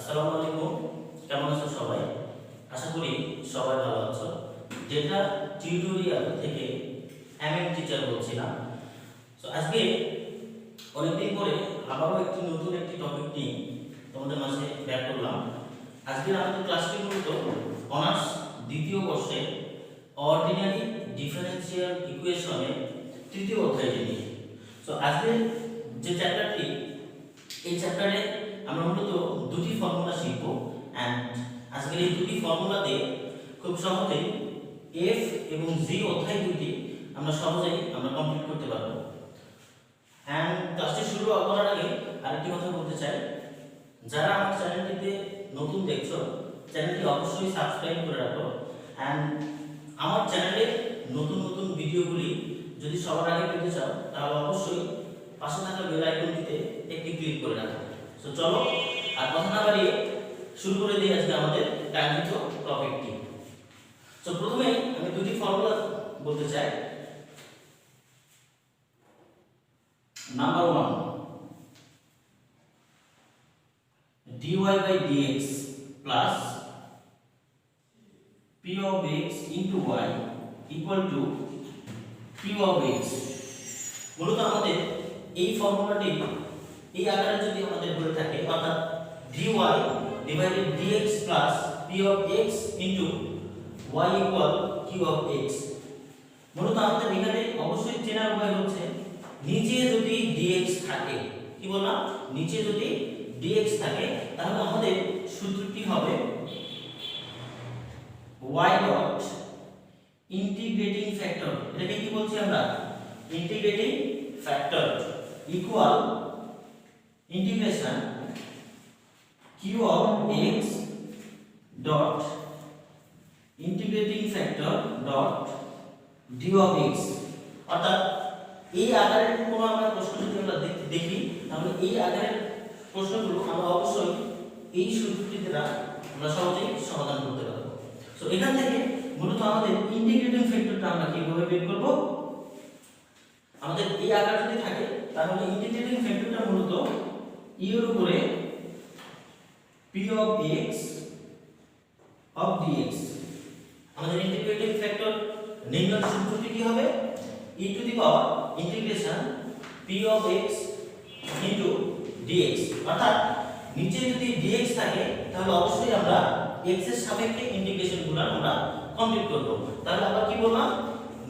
আসসালামু আলাইকুম। কেমন আছো সবাই? আশা করি সবাই ভালো আছো। যেটা টিউটোরিয়াল থেকে টিচার বলছিলাম। তো আজকে অনেকদিন পরে আবারও নতুন একটি টপিক নিয়ে তোমাদের মাঝে ব্যাক করলাম। আজকে আমাদের ক্লাসটি মূলত অনার্স দ্বিতীয় বর্ষে অর্ডিনারি ডিফারেনশিয়াল ইকুয়েশনের তৃতীয় অধ্যায়টি নিয়ে। তো আজকে যে চ্যাপ্টারটি, এই চ্যাপ্টারে আমরা মূলত দুটি ফর্মুলা শিখব। অ্যান্ড আজকের এই দুটি ফর্মুলাতে খুব সহজেই এফ এবং জি অধ্যায় দুটি আমরা সহজেই কমপ্লিট করতে পারবো। অ্যান্ড ক্লাসটি শুরু করার আগে আরেকটি কথা বলতে চাই, যারা আমার চ্যানেলটিতে নতুন দেখছো চ্যানেলটি অবশ্যই সাবস্ক্রাইব করে রাখো। অ্যান্ড আমার চ্যানেলের নতুন নতুন ভিডিওগুলি যদি সবার আগে পেতে চাও তাহলে অবশ্যই পাশে থাকা বেল আইকনটিতে একটি ক্লিক করে রাখো। তো চলো আর কথা না বাড়িয়ে শুরু করে দিই আজকে আমাদের কাঙ্ক্ষিত টপিকটি। তো প্রথমে আমি দুটি ফর্মুলা বলতে চাই। Number 1, dy by dx plus p of x into y equal to q of x। মূলত আমাদের এই ফর্মুলাটি এই আকারে যদি আমাদের হয়ে থাকে, অর্থাৎ dy divided dx plus p of x into y equal q of x। মূলত আমাদের এখানে অবশ্যই চেনার উপায় হচ্ছে, নিচে যদি dx থাকে, কি বললাম, নিচে যদি dx থাকে তাহলে আমাদের সূত্রটি হবে y dot ইন্টিগ্রেটিং ফ্যাক্টর। এটাকে কি বলছি আমরা? Integrating factor equal integration q of x dot integrating factor dot d of x। অর্থাৎ এই আকারের কোনো আমরা প্রশ্ন যদি আমরা দেখি তাহলে এই আকারের প্রশ্নগুলো আমরা অবশ্যই এই সূত্রটি দ্বারা আমরা সহজেই সমাধান করতে পারবো। সো এখান থেকে মূলত আমাদের ইন্টিগ্রেটিং ফ্যাক্টরটা আমরা কিভাবে বের করব? আমাদের এই আকার যদি থাকে তাহলে ইন্টিগ্রেটিং ফ্যাক্টরটা মূলত e এর উপরে p of x of dx। আমাদের ইন্টিগ্রেটিং ফ্যাক্টর নির্ণয়ের সূত্রটি কি হবে? e to the power integration p of x into dx। অর্থাৎ নিচে যদি dx থাকে তাহলে অবশ্যই আমরা x এর সাপেক্ষে ইন্টিগ্রেশনগুলো আমরা কমপ্লিট করব। তাহলে আমরা কি বললাম?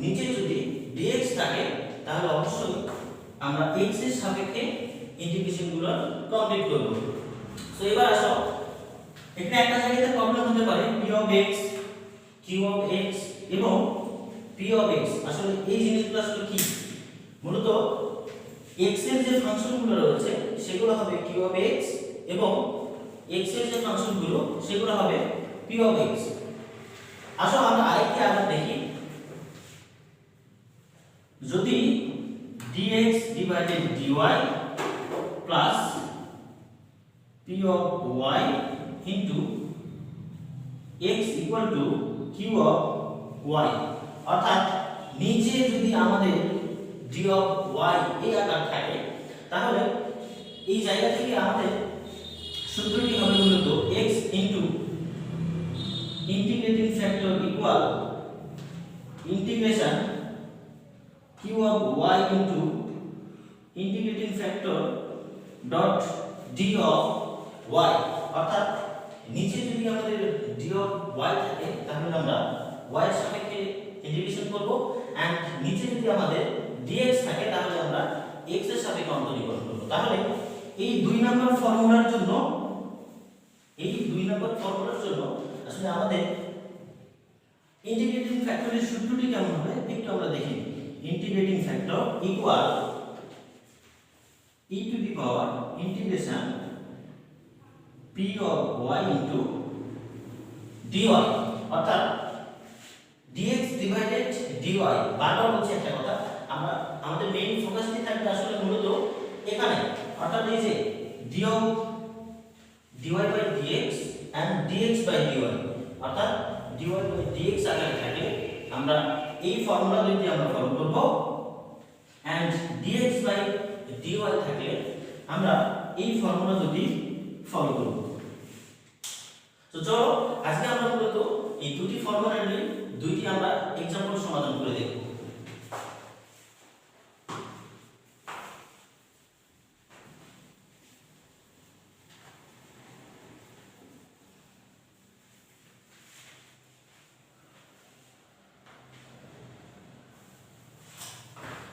নিচে যদি dx থাকে তাহলে অবশ্যই আমরা x এর সাপেক্ষে ইন্টিগ্রেশনগুলো কমপ্লিট করব। সো এবার আসো, এখানে একটা জায়গাতে প্রবলেম হতে পারে p of x, q of x এবং p of x। আসলে এই জিনিসগুলো আসলে কি? মূলত x এর যে ফাংশনগুলো রয়েছে সেগুলো হবে q of x এবং x এর যে ফাংশনগুলো সেগুলো হবে p of x। আসো আমরা আরেকটি আবার দেখি, যদি dx divided dy plus p of y into x equal to q of y। অর্থাৎ নিচে যদি আমাদের d of y এই আকার থাকে তাহলে এই জায়গা থেকে আমাদের সূত্রটি হবে মূলত x into integrating factor equal integration q of y into integrating factor dot d of y। অর্থাৎ নিচে যদি আমাদের d of y থাকে তাহলে আমরা y এর সাপেক্ষে ইন্টিগ্রেশন করব, এন্ড নিচে যদি আমাদের dx থাকে তাহলে আমরা x এর সাপেক্ষে অন্তরীকরণ করব। তাহলে এই দুই নম্বর ফর্মুলার জন্য আসলে আমাদের ইন্টিগ্রেটিং ফ্যাক্টরের সূত্রটি কেমন হবে একটু আমরা দেখি। Integrating factor equal e to the power integration p of y into dy। অর্থাৎ dx divided dy, বারবার বলছি একটা কথা, আমরা আমাদের মেইন ফোকাসটি থাকবে আসলে মূলত এখানে। অর্থাৎ এই যে dy by dx and dx by dy, অর্থাৎ dy by dx আকারে থাকে আমরা এই ফর্মুলা যদি আমরা ফলো করব, and dx by dy থাকলে আমরা এই ফর্মুলা যদি ফলো করব। তো চলো আজকে আমরা মূলত এই দুটি ফর্মুলা নিয়ে দুইটি আমরা एग्जांपल সমাধান করে দেখব।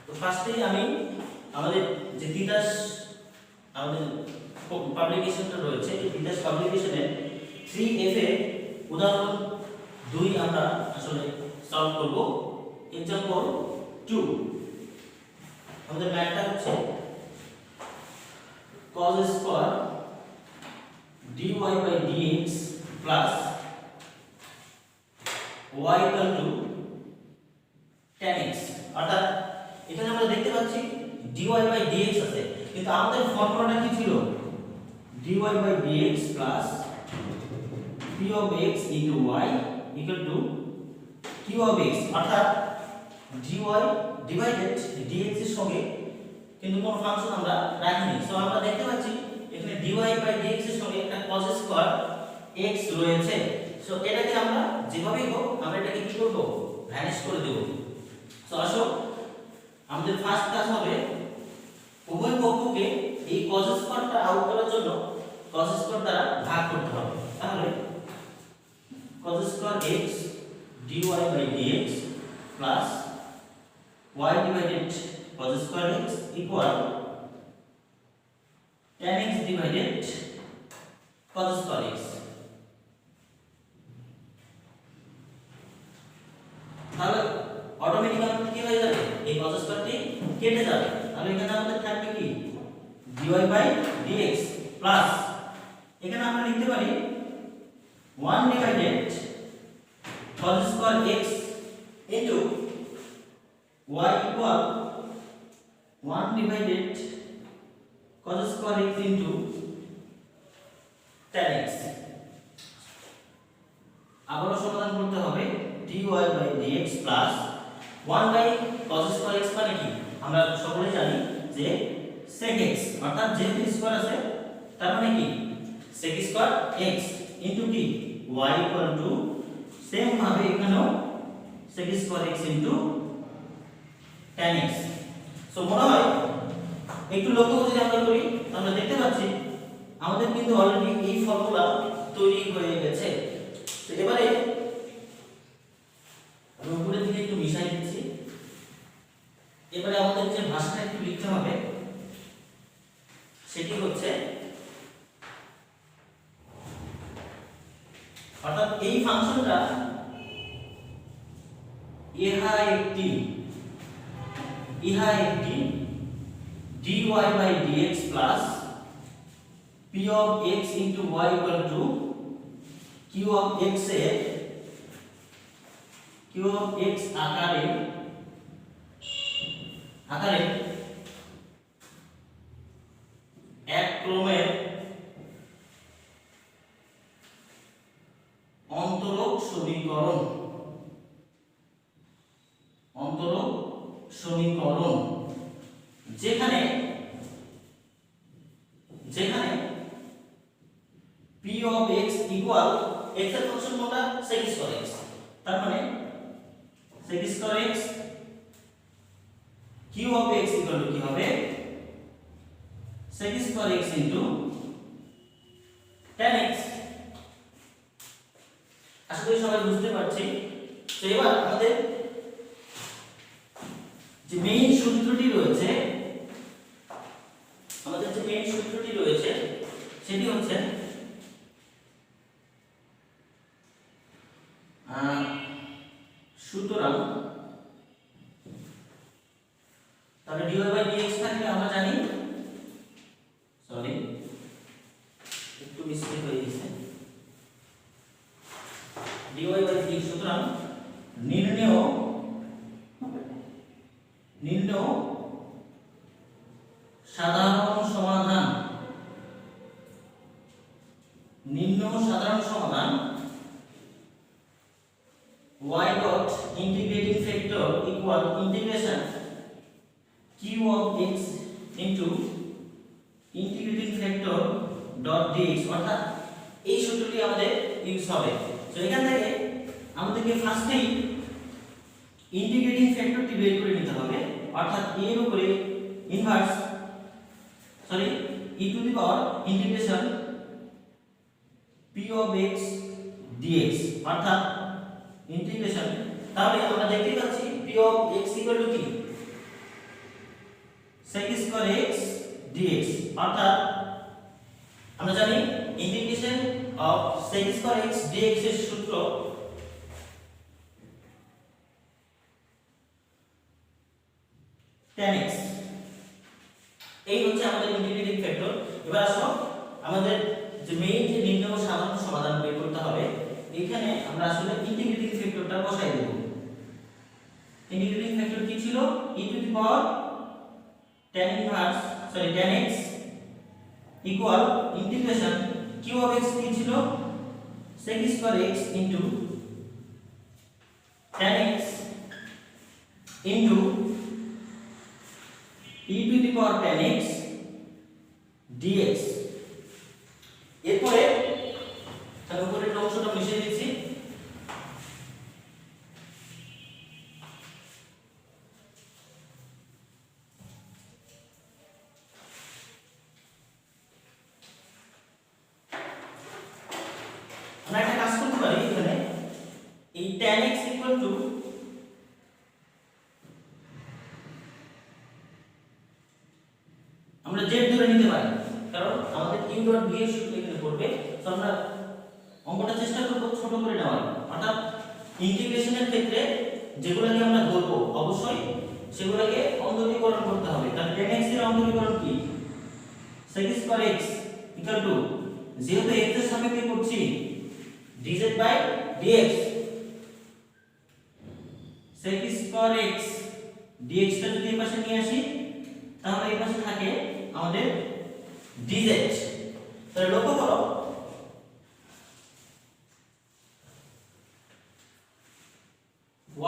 তো ফার্স্টেই আমি আমাদের যে তিতাস আমাদের পাবলিকেশনটা রয়েছে এই তিতাস পাবলিকেশনের 3F এর উদাহরণ 2 আমরা আসলে সলভ করব। एग्जांपल 2 আমাদের ম্যাথটা হচ্ছে cos square dy by dx plus y equal to tan x। অর্থাৎ এখানে আমরা দেখতে পাচ্ছি dy by dx আছে, কিন্তু আমাদের ফর্মুলাটা কি ছিল? dy by dx plus p of x into y equal to q of x। অর্থাৎ dy ডিভাইডেড dx এর সঙ্গে কিন্তু কোন ফাংশন আমরা রাখিনি। সো আমরা দেখতে পাচ্ছি এখানে dy by dx এর সঙ্গে একটা cos স্কয়ার x রয়েছে। সো এটাকে আমরা যেভাবেই হোক আমরা এটাকে কি করব? ভ্যানিশ করে দেব। সো আসো আমাদের ফার্স্ট কাজ হবে উভয় পক্ষকে এই cos স্কয়ারটা আউট করার জন্য cos স্কয়ার দ্বারা ভাগ করতে হবে। তাহলে cos square x dy by dx plus y divided cos square x equal tan x divided cos square x। তাহলে অটোমেটিক্যালি কি হয়ে যাবে? এই cos স্কয়ারটি কেটে যাবে। তাহলে এখানে আমাদের থাকবে কি? dy by dx প্লাস এখানে আমরা লিখতে পারি 1 divided cos square x into y equal 1 divided cos square x into tan x। আবারও সমাধান করতে হবে dy by dx plus 1 by cos square x মানে কি? আমরা সকলেই জানি যে sec x, অর্থাৎ যেহেতু স্কয়ার আছে তার মানে কি sec স্কয়ার x into কি y equal to সেম ভাবে এখানেও sec square x into tan x। So মনে হয় একটু লক্ষ্য যদি আমরা করি আমরা দেখতে পাচ্ছি আমাদের কিন্তু অলরেডি এই ফর্মুলা তৈরি হয়ে গেছে। তো এবারে আমি উপরের দিকে একটু মিশাই দিচ্ছি। এবারে আমাদের যে ভাষাটা একটু লিখতে হবে সেটি হচ্ছে অর্থাৎ এই ফাংশনটা ইহা একটি dy by dx plus p of x into y equal to q of x আকারে এক ক্রমের অন্তরক সমীকরণ যেখানে p of x equal x এর ফাংশন কোনটা? sec square x। তার মানে sec square x q of x equal to কি হবে? sec square x into tan x। আশা করি সবাই বুঝতে পারছি। তো এবার আমাদের যে মেইন সূত্রটি রয়েছে সেটি হচ্ছে সুতরাং তাহলে dy by dx থাকলে আমরা জানি একটু মিস্টেক হয়ে গেছে dy by dx। সুতরাং নির্ণেয় সাধারণ সমাধান y dot integrating factor equal integration q of x into integrating factor dot dx। অর্থাৎ এই সূত্রটি আমাদের ইউজ হবে। তো এখান থেকে আমাদেরকে ফার্স্টেই ইন্টিগ্রেটিং ফ্যাক্টরটি বের করে নিতে হবে, অর্থাৎ a এর উপরে inverse e to the power integration p of x dx, অর্থাৎ ইন্টিগ্রেশন, তাহলে আমরা দেখতে পাচ্ছি p of x equal two কি sec স্কয়ার x dx, অর্থাৎ আমরা জানি integration of sec square x dx এর সূত্র tan x। এই হচ্ছে আমাদের ইন্টিগ্রেটিং ফ্যাক্টর। এবার আসো আমাদের যে মেইন যে নির্ণয় সাধারণ সমাধান বের করতে হবে, এখানে আমরা আসলে ইন্টিগ্রেটিং ফ্যাক্টরটা বসাই দেব। ইন্টিগ্রেটিং ফ্যাক্টর কি ছিল? e to the power tan x equal integration q of x কি ছিল sec square x into tan x into e to the power tan x dx। এরপরে তার উপরের অংশটা মিশিয়ে দিচ্ছি। আমরা একটা কাজ করতে পারি, এখানে এই tan x ইকুয়াল টু আমরা z ধরে নিতে পারি, কারণ আমাদের u ডট v এর সূত্র এখানে পড়বে। তো আমরা অঙ্কটা চেষ্টা করব ছোট করে নেওয়ার, অর্থাৎ ইন্টিগ্রেশনের ক্ষেত্রে যেগুলোকে আমরা ধরব অবশ্যই সেগুলোকে অন্তরীকরণ করতে হবে। তাহলে tan x এর অন্তরীকরণ কি sec square x equal to, যেহেতু x এর সাপেক্ষে করছি dz by dx, sec square x dx টা যদি এই পাশে নিয়ে আসি তাহলে এই পাশে থাকে আমাদের dz। তাহলে লক্ষ্য করো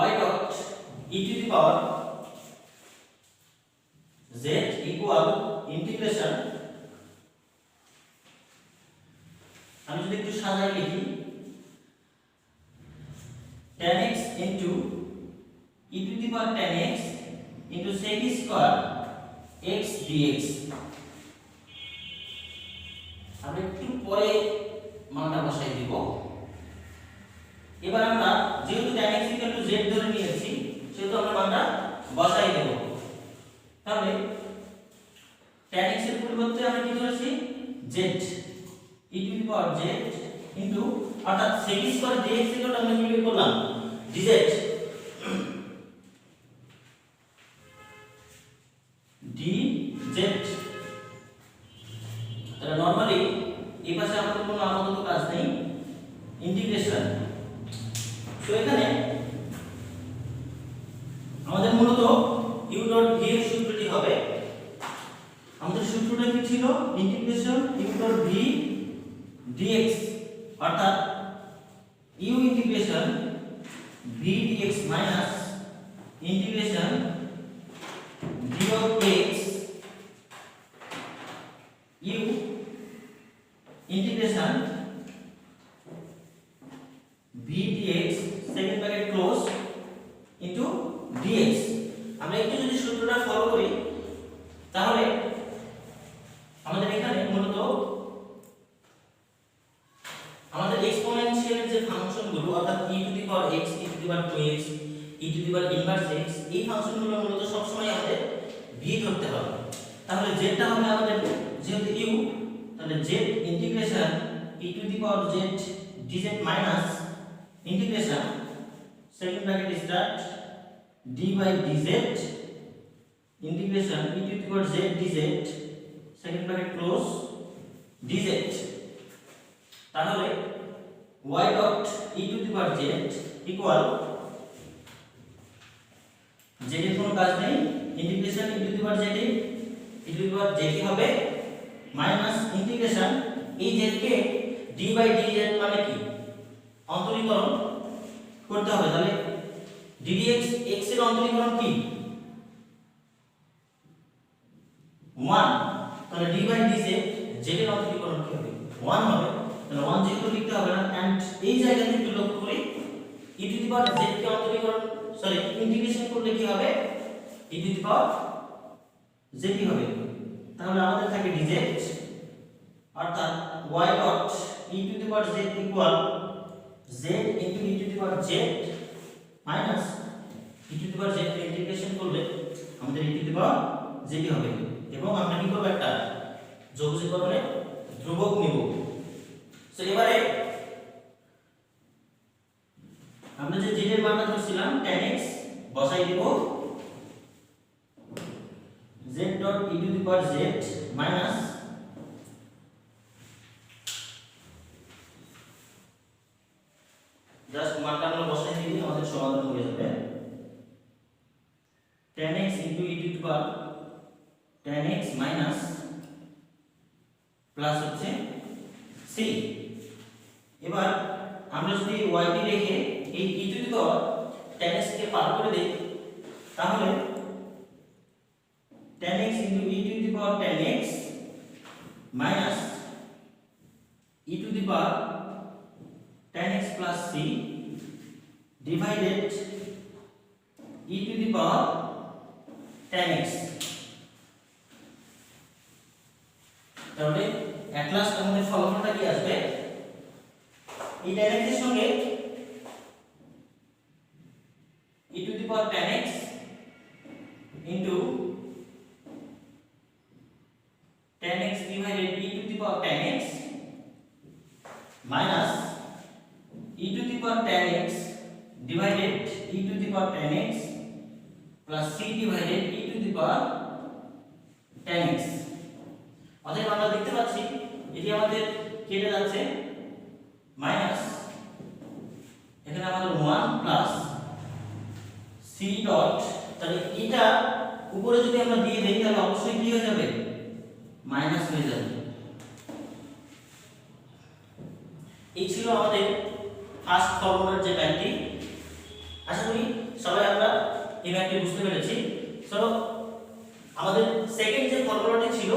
y dot e to the power z equal integration, আমি যদি একটু সাজাই লিখি tan x into e to the power tan x into sec square x dx। আমরা একটু পরে মানটা বসাই দিব। এবার আমরা যেহেতু tan x z ধরে নিয়েছি সেহেতু আমরা মানটা বসাই দেব। তাহলে tan x এর পরিবর্তে আমরা কি ধরেছি z e to the power z into, অর্থাৎ sec স্কয়ার dx এর আমরা কি বের করলাম dz dz। তাহলে নরমালি এই পাশে আমাদের কোনো আপাতত কাজ নেই, ইন্টিগ্রেশন। তো এখানে আমাদের মূলত u ডট v এর সূত্রটি হবে, আমাদের সূত্রটা কি ছিল integration u dot v dx, অর্থাৎ u integration v dx minus integration d of x u integration v dx second bracket close into dx। আমরা একটু যদি সূত্রটা ফলো করি তাহলে আমাদের এখানে মূলত আমাদের এক্সপোনেনশিয়াল যে ফাংশনগুলো, অর্থাৎ e to the power x, e to the power 2x, e to the power inverse x, এই ফাংশনগুলো মূলত সব সময় আমাদের v ধরতে হবে। তাহলে z টা হবে আমাদের যেহেতু u, তাহলে z integration e to the power z dz minus integration second bracket start d by dz integration e to the power z dz second bracket close dz। তাহলে y dot e to the power z equal, z এর কোনো কাজ নেই, integration e to the power z e to the power z কি হবে minus integration এই z কে d by dz মানে কি অন্তরীকরণ করতে হবে। তাহলে ddx x এর অন্তরীকরণ কি 1, তাহলে d বাই dz z এর অন্তরীকরণ কি হবে 1 হবে। তাহলে 1 0 করে লিখতে হবে না এন্ড এই জায়গাতে একটু লক্ষ্য করি e to the power z কে অন্তরীকরণ ইন্টিগ্রেশন করলে কি হবে e to the power z কি হবে তাহলে আমাদের থাকে dz অর্থাৎ y dot e to the power z equal z into e to the power z minus e to the power z কে ইন্টিগ্রেশন করলে আমাদের e to the power z হবে এবং আমরা কি করব একটা যোগজীকরণে ধ্রুবক নিব সো এবারে আমরা যে z এর মানটা ধরছিলাম tan x বসাই দেব z dot e to the power z minus just মানটা আমরা বসাই দিলে আমাদের সমাধান হয়ে যাবে tan x into e to the power tan x minus plus হচ্ছে c এবার আমরা যদি y টি রেখে এই e to the power tan x কে পার করে দেই তাহলে tan x into e to the power tan x minus e to the power tan x plus c divided e to the power tan x তাহলে at last আমাদের ফলাফলটা কি আসবে এই tan x এর সঙ্গে e to the power tan x into tan x divided e to the power tan x minus e to the power tan x divided e to the power tan x plus c divided e to the power tan x অতএব আমরা দেখতে পাচ্ছি এটি আমাদের কেটে যাচ্ছে minus এখানে আমাদের 1 প্লাস c ডট তাহলে এটা উপরে যদি আমরা দিয়ে দেই তাহলে অবশ্যই কি হয়ে যাবে মাইনাস হয়ে যাবে এই ছিল আমাদের ফার্স্ট ফর্মুলার যে ব্যাংকটি আশা করি সবাই আমরা এই ব্যাংকটি বুঝতে পেরেছি চলো আমাদের সেকেন্ড যে ফর্মুলাটি ছিল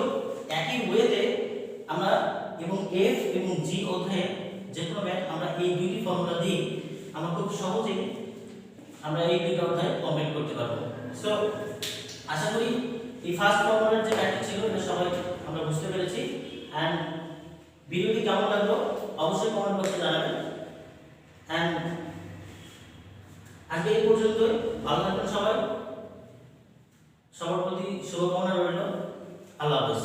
একই ওয়েতে আমরা এবং f এবং g অধ্যায়ে যে কোনো ম্যাথ আমরা এই দুইটি ফর্মুলা দিয়ে আমরা খুব সহজেই আমরা এই দুইটা অধ্যায় কমপ্লিট করতে পারবো সো আশা করি এই ফার্স্ট ফর্মুলার যে ম্যাথটি ছিল এটা সবাই আমরা বুঝতে পেরেছি এন্ড ভিডিওটি কেমন লাগলো অবশ্যই কমেন্ট বক্সে জানাবেন এন্ড আজকে এই পর্যন্তই ভালো থাকবেন সবাই সবার প্রতি শুভকামনা রইল আল্লাহ হাফেজ